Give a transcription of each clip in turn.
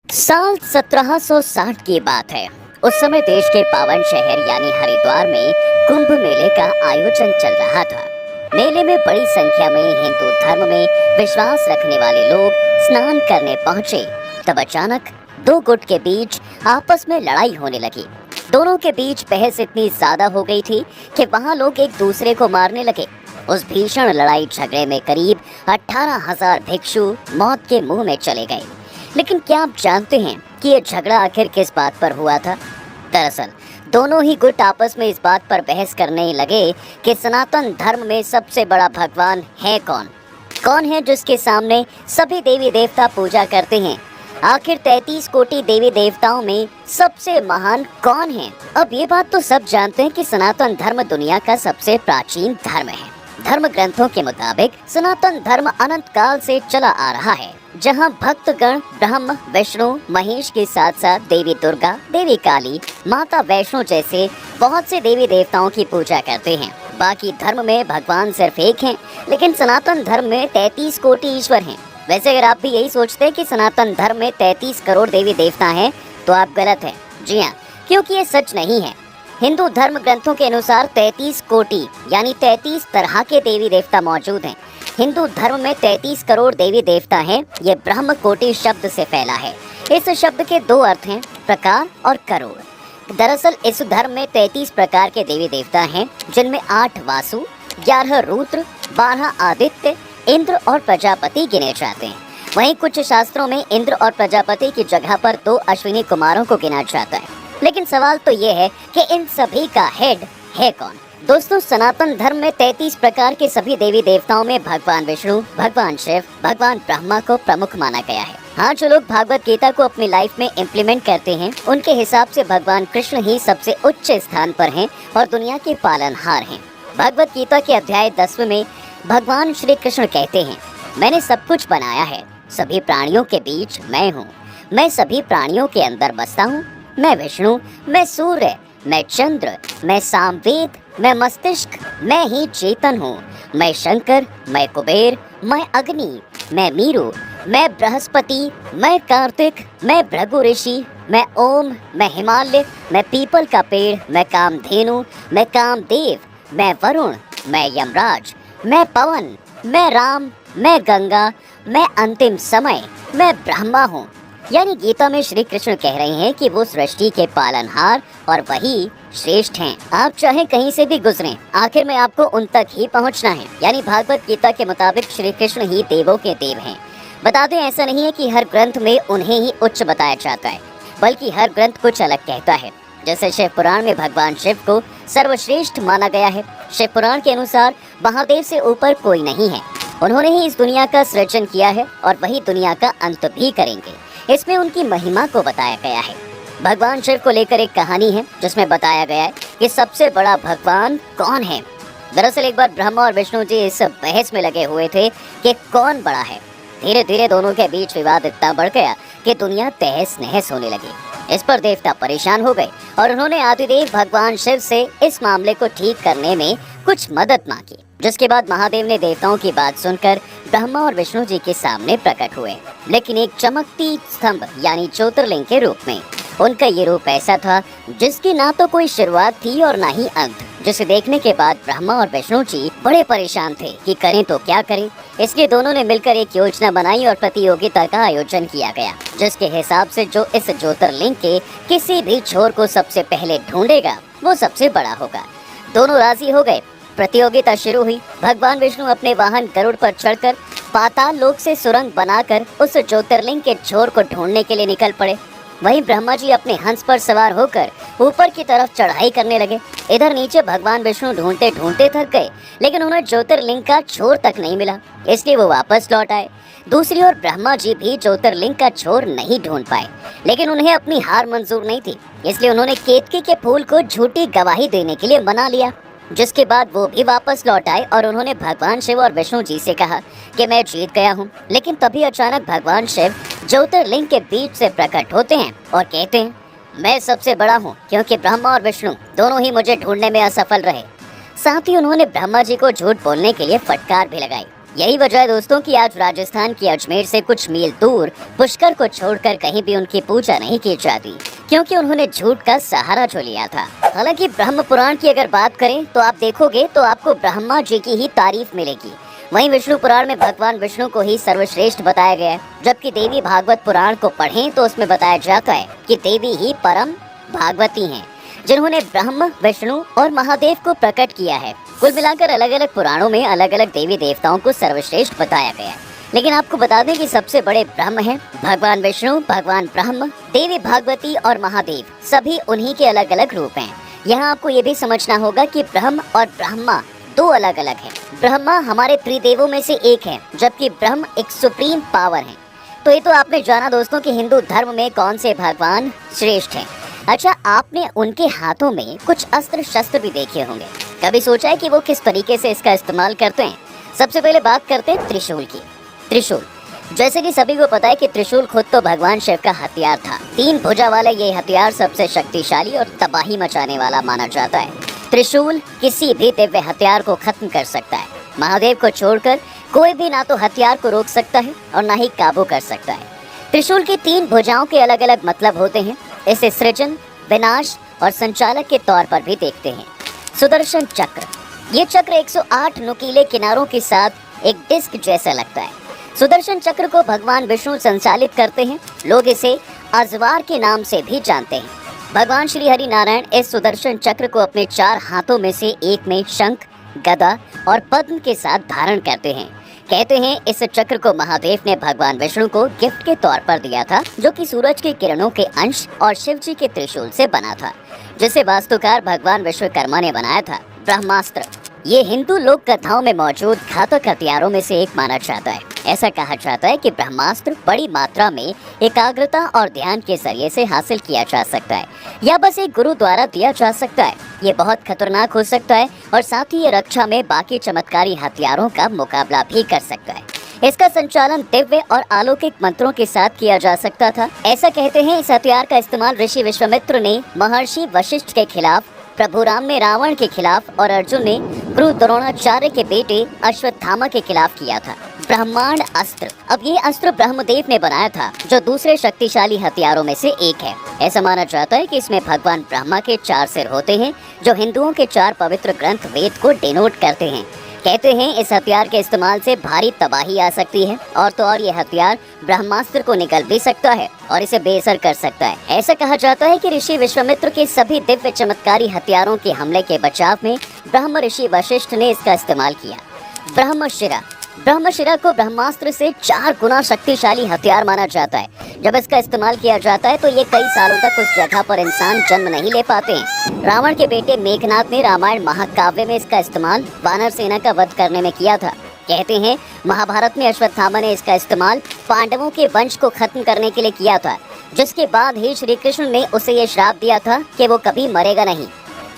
साल 1760 की बात है। उस समय देश के पावन शहर यानी हरिद्वार में कुंभ मेले का आयोजन चल रहा था। मेले में बड़ी संख्या में हिंदू धर्म में विश्वास रखने वाले लोग स्नान करने पहुंचे। तब अचानक दो गुट के बीच आपस में लड़ाई होने लगी। दोनों के बीच बहस इतनी ज्यादा हो गई थी कि वहां लोग एक दूसरे को मारने लगे। उस भीषण लड़ाई झगड़े में करीब 18,000 भिक्षु मौत के मुंह में चले गए। लेकिन क्या आप जानते हैं कि ये झगड़ा आखिर किस बात पर हुआ था? दरअसल दोनों ही गुट आपस में इस बात पर बहस करने लगे कि सनातन धर्म में सबसे बड़ा भगवान है कौन? कौन है जिसके सामने सभी देवी देवता पूजा करते हैं? आखिर 33 कोटि देवी देवताओं में सबसे महान कौन है? अब ये बात तो सब जानते हैं कि सनातन धर्म दुनिया का सबसे प्राचीन धर्म है। धर्म ग्रंथों के मुताबिक सनातन धर्म अनंत काल से चला आ रहा है, जहां भक्तगण ब्रह्म विष्णु महेश के साथ साथ देवी दुर्गा, देवी काली, माता वैष्णो जैसे बहुत से देवी देवताओं की पूजा करते हैं। बाकी धर्म में भगवान सिर्फ एक हैं, लेकिन सनातन धर्म में 33 कोटि ईश्वर हैं। वैसे अगर आप भी यही सोचते हैं कि सनातन धर्म में 33 करोड़ देवी देवता हैं, तो आप गलत हैं। जी हाँ, क्योंकि ये सच नहीं है। हिंदू धर्म ग्रंथों के अनुसार 33 कोटि यानी 33 तरह के देवी देवता मौजूद हैं। हिंदू धर्म में 33 करोड़ देवी देवता हैं। ये ब्रह्म कोटि शब्द से फैला है। इस शब्द के दो अर्थ हैं, प्रकार और करोड़। दरअसल इस धर्म में 33 प्रकार के देवी देवता हैं, जिनमें 8 वासु, 11 रुद्र, 12 आदित्य, इंद्र और प्रजापति गिने जाते हैं। वहीं कुछ शास्त्रों में इंद्र और प्रजापति की जगह पर 2 अश्विनी कुमारों को गिना जाता है। लेकिन सवाल तो ये है कि इन सभी का हेड है कौन? दोस्तों, सनातन धर्म में 33 प्रकार के सभी देवी देवताओं में भगवान विष्णु, भगवान शिव, भगवान ब्रह्मा को प्रमुख माना गया है। हाँ, जो लोग भागवत गीता को अपनी लाइफ में इम्प्लीमेंट करते हैं, उनके हिसाब से भगवान कृष्ण ही सबसे उच्च स्थान पर हैं और दुनिया के पालनहार हैं। भगवत गीता के अध्याय 10 में भगवान श्री कृष्ण कहते हैं, मैंने सब कुछ बनाया है, सभी प्राणियों के बीच मैं हूँ, मैं सभी प्राणियों के अंदर बसता हूँ। मैं विष्णु, मैं सूर्य, मैं चंद्र, मैं सामवेद, मैं मस्तिष्क, मैं ही चेतन हूँ। मैं शंकर, मैं कुबेर, मैं अग्नि, मैं मीरू, मैं बृहस्पति, मैं कार्तिक, मैं भृगु ऋषि, मैं ओम, मैं हिमालय, मैं पीपल का पेड़, मैं कामधेनु, मैं कामदेव, मैं वरुण, मैं यमराज, मैं पवन, मैं राम, मैं गंगा, मैं अंतिम समय, मैं ब्रह्मा हूँ। यानी गीता में श्री कृष्ण कह रहे हैं कि वो सृष्टि के पालनहार और वही श्रेष्ठ हैं। आप चाहे कहीं से भी गुजरें, आखिर में आपको उन तक ही पहुंचना है। यानी भागवत गीता के मुताबिक श्री कृष्ण ही देवों के देव हैं। बता दें, ऐसा नहीं है कि हर ग्रंथ में उन्हें ही उच्च बताया जाता है, बल्कि हर ग्रंथ कुछ अलग कहता है। जैसे शिव पुराण में भगवान शिव को सर्वश्रेष्ठ माना गया है। शिव पुराण के अनुसार महादेव से ऊपर कोई नहीं है, उन्होंने ही इस दुनिया का सृजन किया है और वही दुनिया का अंत भी करेंगे। इसमें उनकी महिमा को बताया गया है। भगवान शिव को लेकर एक कहानी है जिसमें बताया गया है कि सबसे बड़ा भगवान कौन है। दरअसल एक बार ब्रह्मा और विष्णु जी इस बहस में लगे हुए थे कि कौन बड़ा है। धीरे धीरे दोनों के बीच विवाद इतना बढ़ गया कि दुनिया तहस नहस होने लगी। इस पर देवता परेशान हो गए और उन्होंने आदिदेव भगवान शिव से इस मामले को ठीक करने में कुछ मदद मांगी। जिसके बाद महादेव ने देवताओं की बात सुनकर ब्रह्मा और विष्णु जी के सामने प्रकट हुए, लेकिन एक चमकती स्तंभ यानी ज्योतिर्लिंग के रूप में। उनका ये रूप ऐसा था जिसकी ना तो कोई शुरुआत थी और ना ही अंत, जिसे देखने के बाद ब्रह्मा और विष्णु जी बड़े परेशान थे कि करें तो क्या करें। इसलिए दोनों ने मिलकर एक योजना बनाई और प्रतियोगिता का आयोजन किया गया, जिसके हिसाब से जो इस ज्योतिर्लिंग के किसी भी छोर को सबसे पहले ढूंढेगा वो सबसे बड़ा होगा। दोनों राजी हो गए। प्रतियोगिता शुरू हुई। भगवान विष्णु अपने वाहन गरुड़ पर चढ़कर पाताल लोक से सुरंग बनाकर उस ज्योतिर्लिंग के छोर को ढूंढने के लिए निकल पड़े। वहीं ब्रह्मा जी अपने हंस पर सवार होकर ऊपर की तरफ चढ़ाई करने लगे। इधर नीचे भगवान विष्णु ढूंढते ढूंढते थक गए, लेकिन उन्हें ज्योतिर्लिंग का छोर तक नहीं मिला, इसलिए वो वापस लौट आए। दूसरी ओर ब्रह्मा जी भी ज्योतिर्लिंग का छोर नहीं ढूंढ पाए, लेकिन उन्हें अपनी हार मंजूर नहीं थी, इसलिए उन्होंने केतकी के फूल को झूठी गवाही देने के लिए मना लिया। जिसके बाद वो भी वापस लौट आए और उन्होंने भगवान शिव और विष्णु जी से कहा कि मैं जीत गया हूँ। लेकिन तभी अचानक भगवान शिव ज्योतिर्लिंग के बीच से प्रकट होते हैं और कहते हैं, मैं सबसे बड़ा हूँ, क्योंकि ब्रह्मा और विष्णु दोनों ही मुझे ढूंढने में असफल रहे। साथ ही उन्होंने ब्रह्मा जी को झूठ बोलने के लिए फटकार भी लगाई। यही वजह है दोस्तों कि आज राजस्थान की अजमेर से कुछ मील दूर पुष्कर को छोड़कर कहीं भी उनकी पूजा नहीं की जाती, क्योंकि उन्होंने झूठ का सहारा जो लिया था। हालांकि ब्रह्म पुराण की अगर बात करें तो आप देखोगे तो आपको ब्रह्मा जी की ही तारीफ मिलेगी। वहीं विष्णु पुराण में भगवान विष्णु को ही सर्वश्रेष्ठ बताया गया है, जबकि देवी भागवत पुराण को पढ़ें तो उसमें बताया जाता है कि देवी ही परम भागवती हैं, जिन्होंने ब्रह्म, विष्णु और महादेव को प्रकट किया है। कुल मिलाकर अलग अलग पुराणों में अलग अलग देवी देवताओं को सर्वश्रेष्ठ बताया गया है, लेकिन आपको बता दें कि सबसे बड़े ब्रह्म हैं भगवान विष्णु, भगवान ब्रह्म, देवी भागवती और महादेव, सभी उन्हीं के अलग अलग रूप हैं। यहाँ आपको ये भी समझना होगा कि ब्रह्म और ब्रह्मा दो अलग अलग हैं। ब्रह्मा हमारे त्रिदेवों में से एक है, जबकि ब्रह्म एक सुप्रीम पावर है। तो ये तो आपने जाना दोस्तों कि हिंदू धर्म में कौन से भगवान श्रेष्ठ हैं। अच्छा, आपने उनके हाथों में कुछ अस्त्र शस्त्र भी देखे होंगे। कभी सोचा है कि वो किस तरीके से इसका इस्तेमाल करते हैं? सबसे पहले बात करते हैं त्रिशूल की। त्रिशूल, जैसे कि सभी को पता है कि त्रिशूल खुद तो भगवान शिव का हथियार था। 3 भुजा वाला ये हथियार सबसे शक्तिशाली और तबाही मचाने वाला माना जाता है। त्रिशूल किसी भी दिव्य हथियार को खत्म कर सकता है। महादेव को छोड़कर कोई भी ना तो हथियार को रोक सकता है और ना ही काबू कर सकता है। त्रिशूल की 3 भुजाओं के अलग अलग मतलब होते हैं। इसे सृजन, विनाश और संचालक के तौर पर भी देखते हैं। सुदर्शन चक्र, ये चक्र 108 नुकीले किनारों के साथ एक डिस्क जैसा लगता है। सुदर्शन चक्र को भगवान विष्णु संचालित करते हैं। लोग इसे अजवार के नाम से भी जानते हैं। भगवान श्री हरि नारायण इस सुदर्शन चक्र को अपने 4 हाथों में से एक में शंख, गदा और पद्म के साथ धारण करते हैं। कहते हैं इस चक्र को महादेव ने भगवान विष्णु को गिफ्ट के तौर पर दिया था, जो कि सूरज की किरणों के अंश और शिव जी के त्रिशूल से बना था, जिसे वास्तुकार भगवान विश्वकर्मा ने बनाया था। ब्रह्मास्त्र, ये हिंदू लोक कथाओं में मौजूद घातक हथियारों में से एक माना जाता है। ऐसा कहा जाता है कि ब्रह्मास्त्र बड़ी मात्रा में एकाग्रता और ध्यान के जरिए से हासिल किया जा सकता है, या बस एक गुरु द्वारा दिया जा सकता है। ये बहुत खतरनाक हो सकता है और साथ ही ये रक्षा में बाकी चमत्कारी हथियारों का मुकाबला भी कर सकता है। इसका संचालन दिव्य और अलौकिक मंत्रों के साथ किया जा सकता था। ऐसा कहते हैं इस हथियार का इस्तेमाल ऋषि विश्वामित्र ने महर्षि वशिष्ठ के खिलाफ, प्रभु राम ने रावण के खिलाफ और अर्जुन ने गुरु द्रोणाचार्य के बेटे अश्वत्थामा के खिलाफ किया था। ब्रह्मांड अस्त्र, अब ये अस्त्र ब्रह्मदेव ने बनाया था, जो दूसरे शक्तिशाली हथियारों में से एक है। ऐसा माना जाता है कि इसमें भगवान ब्रह्मा के 4 सिर होते हैं, जो हिंदुओं के 4 पवित्र ग्रंथ वेद को डिनोट करते हैं। कहते हैं इस हथियार के इस्तेमाल से भारी तबाही आ सकती है, और तो और ये हथियार ब्रह्मास्त्र को निगल भी सकता है और इसे बेअसर कर सकता है। ऐसा कहा जाता है कि ऋषि विश्वामित्र के सभी दिव्य चमत्कारी हथियारों के हमले के बचाव में ब्रह्म ऋषि वशिष्ठ ने इसका इस्तेमाल किया। ब्रह्मशिरा, ब्रह्मशिरा को ब्रह्मास्त्र से 4 गुना शक्तिशाली हथियार माना जाता है। जब इसका इस्तेमाल किया जाता है तो ये कई सालों तक उस जगह पर इंसान जन्म नहीं ले पाते हैं। रावण के बेटे मेघनाथ ने रामायण महाकाव्य में इसका इस्तेमाल वानर सेना का वध करने में किया था। कहते हैं महाभारत में अश्वत्थामा ने इसका इस्तेमाल पांडवों के वंश को खत्म करने के लिए किया था, जिसके बाद ही श्री कृष्ण ने उसे ये श्राप दिया था कि वो कभी मरेगा नहीं।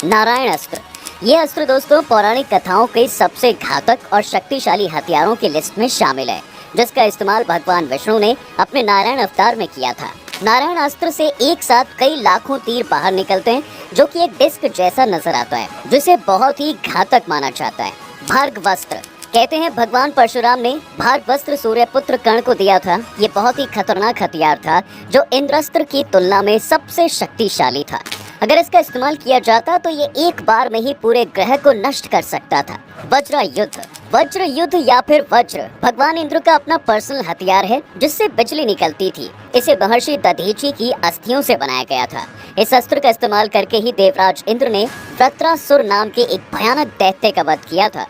नारायण अस्त्र, ये अस्त्र दोस्तों पौराणिक कथाओं के सबसे घातक और शक्तिशाली हथियारों की लिस्ट में शामिल है, जिसका इस्तेमाल भगवान विष्णु ने अपने नारायण अवतार में किया था। नारायण अस्त्र से एक साथ कई लाखों तीर बाहर निकलते हैं, जो कि एक डिस्क जैसा नजर आता है, जिसे बहुत ही घातक माना जाता है। भार्गवस्त्र, कहते हैं भगवान परशुराम ने भार्गवस्त्र सूर्यपुत्र कर्ण को दिया था। ये बहुत ही खतरनाक हथियार था, जो इंद्रास्त्र की तुलना में सबसे शक्तिशाली था। अगर इसका इस्तेमाल किया जाता तो ये एक बार में ही पूरे ग्रह को नष्ट कर सकता था। वज्र युद्ध, वज्र युद्ध या फिर वज्र भगवान इंद्र का अपना पर्सनल हथियार है, जिससे बिजली निकलती थी। इसे महर्षि दधीची की अस्थियों से बनाया गया था। इस अस्त्र का इस्तेमाल करके ही देवराज इंद्र ने वृत्रासुर नाम के एक भयानक दैत्य का वध किया था।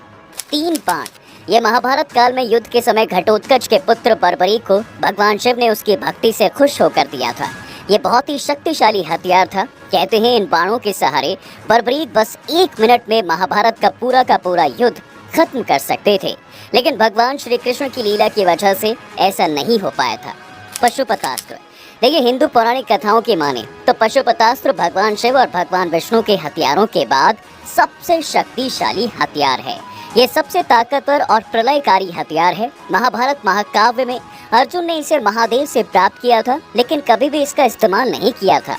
3 बाण, ये महाभारत काल में युद्ध के समय घटोत्कच के पुत्र बर्बरीक को भगवान शिव ने उसकी भक्ति से खुश होकर दिया था। ये बहुत ही शक्तिशाली हथियार था। कहते हैं इन बाणों के सहारे बर्बरीक बस 1 मिनट में महाभारत का पूरा युद्ध खत्म कर सकते थे, लेकिन भगवान श्री कृष्ण की लीला की वजह से ऐसा नहीं हो पाया था। पशुपतास्त्र, देखिए हिंदू पौराणिक कथाओं की माने तो पशुपतास्त्र भगवान शिव और भगवान विष्णु के हथियारों के बाद सबसे शक्तिशाली हथियार है। ये सबसे ताकतवर और प्रलयकारी हथियार है। महाभारत महाकाव्य में अर्जुन ने इसे महादेव से प्राप्त किया था, लेकिन कभी भी इसका इस्तेमाल नहीं किया था।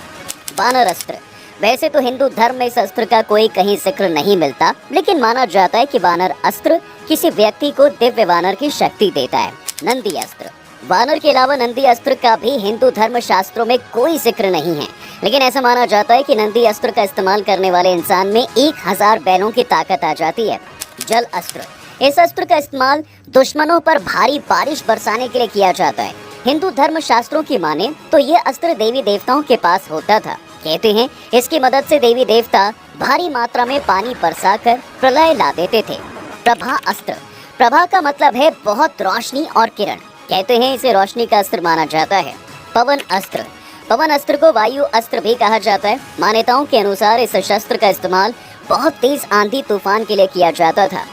वानर अस्त्र, वैसे तो हिंदू धर्म में इस अस्त्र का कोई कहीं जिक्र नहीं मिलता, लेकिन माना जाता है कि वानर अस्त्र किसी व्यक्ति को दिव्य वानर की शक्ति देता है। नंदी अस्त्र। वानर के अलावा नंदी अस्त्र का भी हिंदू धर्म शास्त्रों में कोई जिक्र नहीं है, लेकिन ऐसा माना जाता है कि नंदी अस्त्र का इस्तेमाल करने वाले इंसान में 1000 बैलों की ताकत आ जाती है। जल अस्त्र। इस अस्त्र का इस्तेमाल दुश्मनों पर भारी बारिश बरसाने के लिए किया जाता है। हिंदू धर्म शास्त्रों की माने तो ये अस्त्र देवी देवताओं के पास होता था। कहते हैं इसकी मदद से देवी देवता भारी मात्रा में पानी बरसाकर प्रलय ला देते थे। प्रभा अस्त्र। प्रभा का मतलब है बहुत रोशनी और किरण। कहते हैं इसे रोशनी का अस्त्र माना जाता है। पवन अस्त्र। पवन अस्त्र को वायु अस्त्र भी कहा जाता है। मान्यताओं के अनुसार इस शस्त्र का इस्तेमाल बहुत तेज आंधी तूफान के लिए किया जाता था।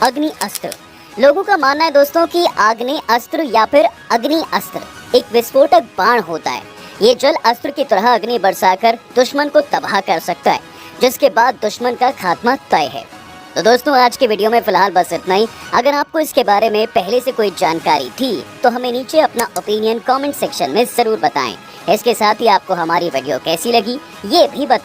अग्नि अस्त्र। लोगों का मानना है दोस्तों कि आग्नेय अस्त्र या फिर अग्नि अस्त्र एक विस्फोटक बाण होता है। ये जल अस्त्र की तरह अग्नि बरसाकर दुश्मन को तबाह कर सकता है, जिसके बाद दुश्मन का खात्मा तय है। तो दोस्तों आज के वीडियो में फिलहाल बस इतना ही। अगर आपको इसके बारे में पहले से कोई जानकारी थी तो हमें नीचे अपना ओपिनियन कमेंट सेक्शन में जरूर बताएं। इसके साथ ही आपको हमारी वीडियो कैसी लगी ये भी बताएं।